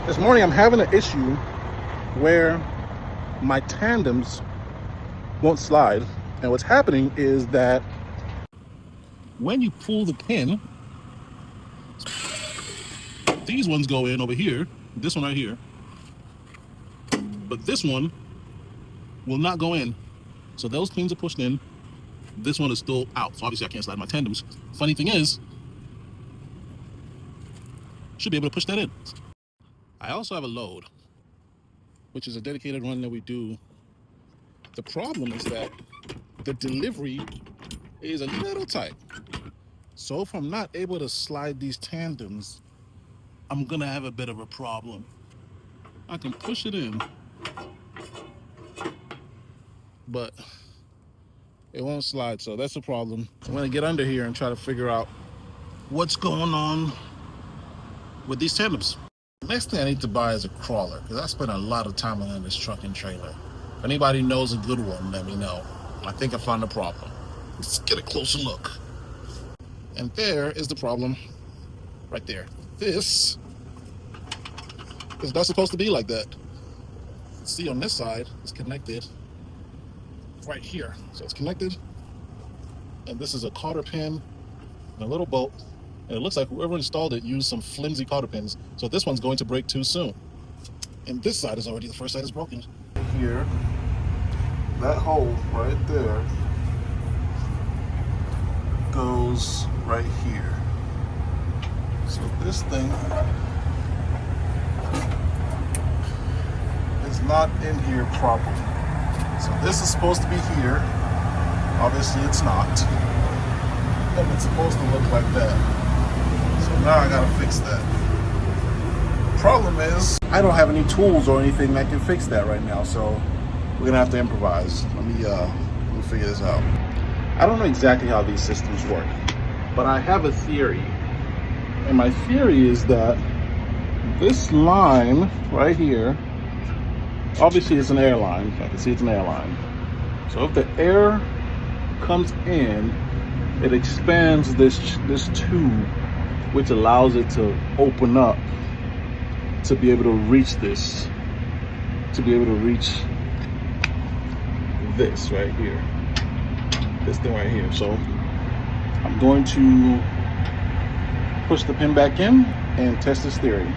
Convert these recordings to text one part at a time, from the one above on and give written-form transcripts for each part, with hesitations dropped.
This morning I'm having an issue where my tandems won't slide, and what's happening is that when you pull the pin, these ones go in over here, this one right here, but this one will not go in. So those pins are pushed in, this one is still out, so obviously I can't slide my tandems. Funny thing is, should be able to push that in. I also have a load, which is a dedicated run that we do. The problem is that the delivery is a little tight. So if I'm not able to slide these tandems, I'm gonna have a bit of a problem. I can push it in, but it won't slide, so that's a problem. I'm gonna get under here and try to figure out what's going on with these tandems. Next thing I need to buy is a crawler, because I spent a lot of time on this truck and trailer. If anybody knows a good one, let me know. I think I found the problem. Let's get a closer look. And there is the problem, right there. This is not supposed to be like that. See, on this side, it's connected right here. So it's connected, and this is a cotter pin and a little bolt. And it looks like whoever installed it used some flimsy cotter pins. So this one's going to break too soon. And this side is already, the first side is broken. Here, that hole right there goes right here. So this thing is not in here properly. So this is supposed to be here. Obviously it's not. And it's supposed to look like that. So now I gotta fix that. Problem is, I don't have any tools or anything that can fix that right now, so we're gonna have to improvise. Let me figure this out. I don't know exactly how these systems work, but I have a theory. And my theory is that this line right here, obviously it's an air line. I can see it's an air line. So if the air comes in, it expands this tube, which allows it to open up to be able to reach this, to be able to reach this right here, this thing right here. So I'm going to push the pin back in and test this theory.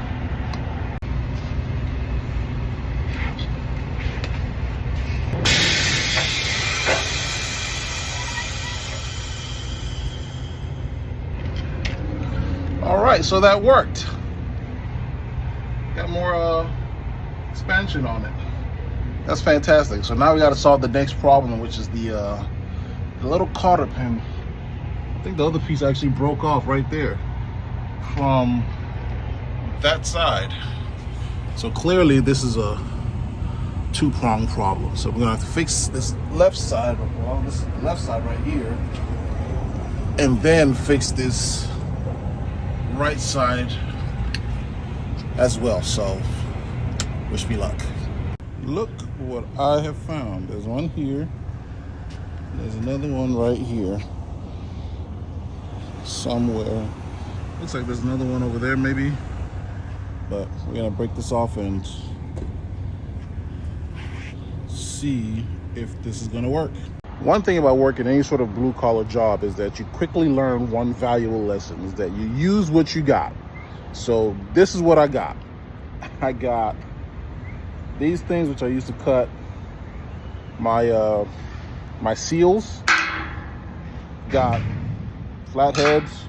All right, so that worked. Got more expansion on it. That's fantastic. So now we got to solve the next problem, which is the little cotter pin. I think the other piece actually broke off right there from that side. So clearly this is a two-pronged problem. So we're gonna have to fix this left side, well, this is the left side right here, and then fix this right side as well. So wish me luck. Look what I have found. There's one here, there's another one right here somewhere. Looks like there's another one over there maybe, but we're gonna break this off and see if this is gonna work. One thing about working any sort of blue collar job is that you quickly learn one valuable lesson, is that you use what you got. So this is what I got. I got these things which I used to cut my my seals. Got flatheads.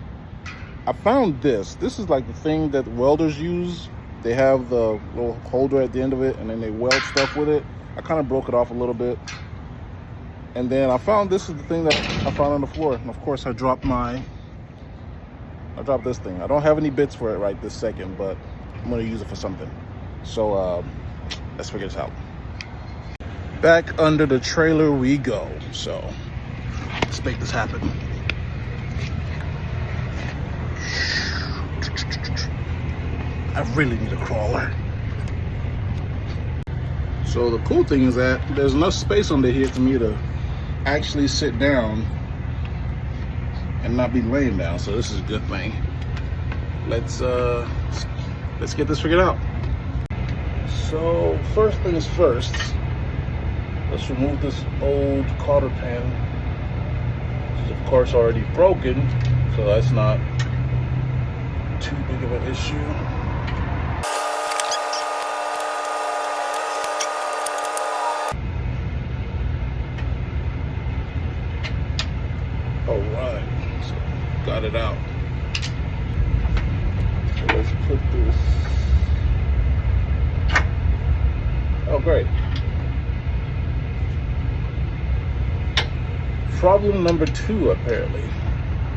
I found this. This is like the thing that welders use. They have the little holder at the end of it, and then they weld stuff with it. I kind of broke it off a little bit. And then I found this is the thing that I found on the floor. And of course I dropped this thing. I don't have any bits for it right this second, but I'm gonna use it for something. So let's figure this out. Back under the trailer we go. So let's make this happen. I really need a crawler. So the cool thing is that there's enough space under here for me to actually sit down and not be laying down. So this is a good thing. Let's get this figured out. So first things first, let's remove this old cotter pin, which is of course already broken, so that's not too big of an issue. All right, so got it out. So let's put this. Oh, great. Problem number 2, apparently.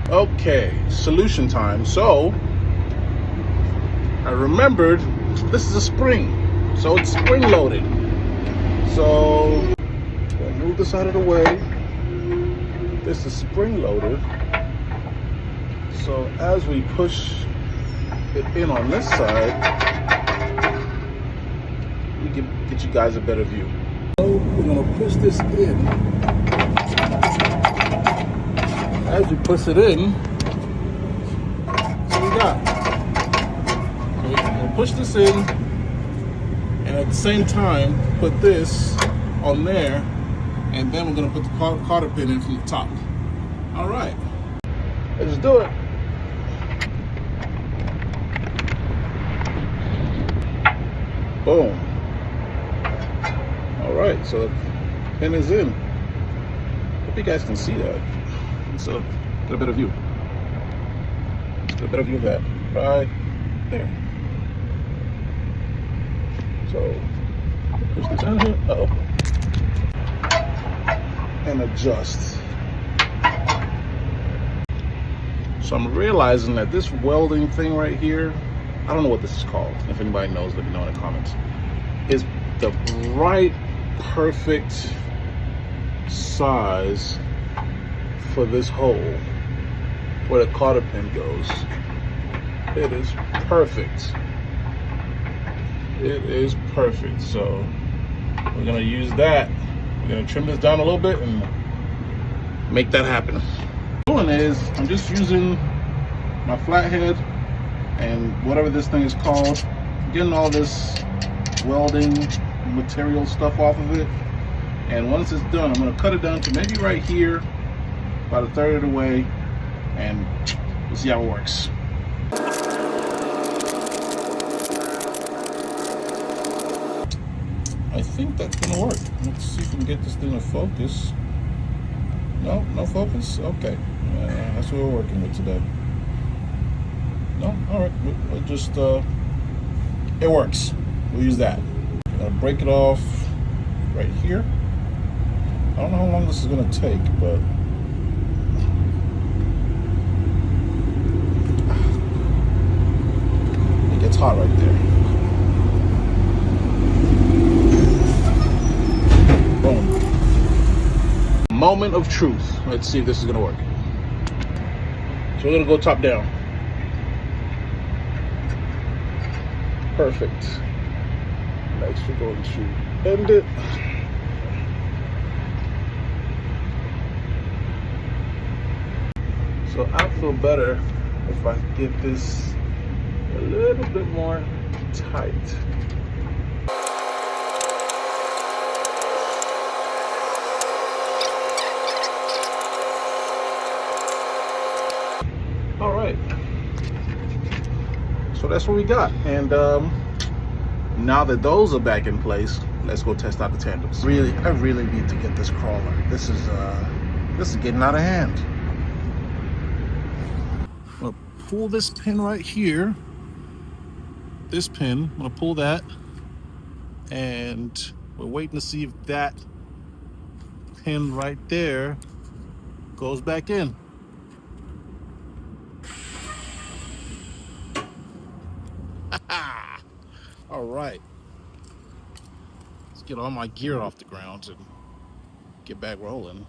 Okay, solution time. So I remembered this is a spring, so it's spring loaded. So I'll move this out of the way. This is spring loaded. So as we push it in on this side, we can get you guys a better view. So we're gonna push this in. As we push it in, what we got? We're gonna push this in, and at the same time, put this on there, and then we're gonna put the cotter pin in from the top. All right, let's do it. Boom. All right, so the pin is in. Hope you guys can see that. So get a better view. Get a better view of that right there. So push this down here. Uh-oh. And adjust. So I'm realizing that this welding thing right here, I don't know what this is called. If anybody knows, let me know in the comments. Is the right perfect size for this hole where the cotter pin goes. It is perfect. It is perfect. So we're gonna use that. We're gonna trim this down a little bit and make that happen. What I'm doing is I'm just using my flathead and whatever this thing is called, getting all this welding material stuff off of it. And once it's done, I'm gonna cut it down to maybe right here, about a third of the way, and we'll see how it works. I think that's gonna work. Let's see if we can get this thing to focus. No, no focus? Okay, that's what we're working with today. No, all right, we'll just, it works. We'll use that. I'm gonna break it off right here. I don't know how long this is gonna take, but it gets hot right there. Boom. Moment of truth. Let's see if this is gonna work. So we're gonna go top down. Perfect. Next we're going to end it. So I feel better if I get this a little bit more tight. All right. So that's what we got. And now that those are back in place, let's go test out the tandems. I really need to get this crawler. This is getting out of hand. I'm gonna pull this pin right here. This pin, I'm gonna pull that, and we're waiting to see if that pin right there goes back in. All right, let's get all my gear off the ground and get back rolling.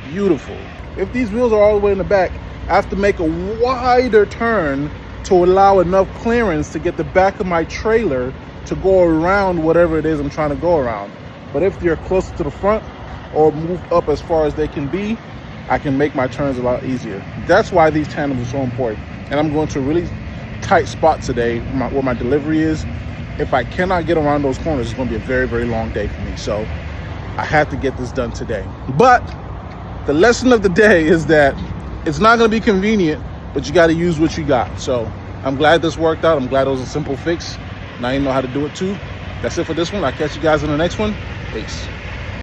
Beautiful. If these wheels are all the way in the back, I have to make a wider turn to allow enough clearance to get the back of my trailer to go around whatever it is I'm trying to go around. But if they're closer to the front or moved up as far as they can be, I can make my turns a lot easier. That's why these tandems are so important. And I'm going to really tight spot today where my delivery is. If I cannot get around those corners, it's going to be a very, very long day for me. So I have to get this done today. But the lesson of the day is that it's not going to be convenient, but you got to use what you got. So I'm glad this worked out. I'm glad it was a simple fix. Now you know how to do it too. That's it for this one. I'll catch you guys in the next one. Peace.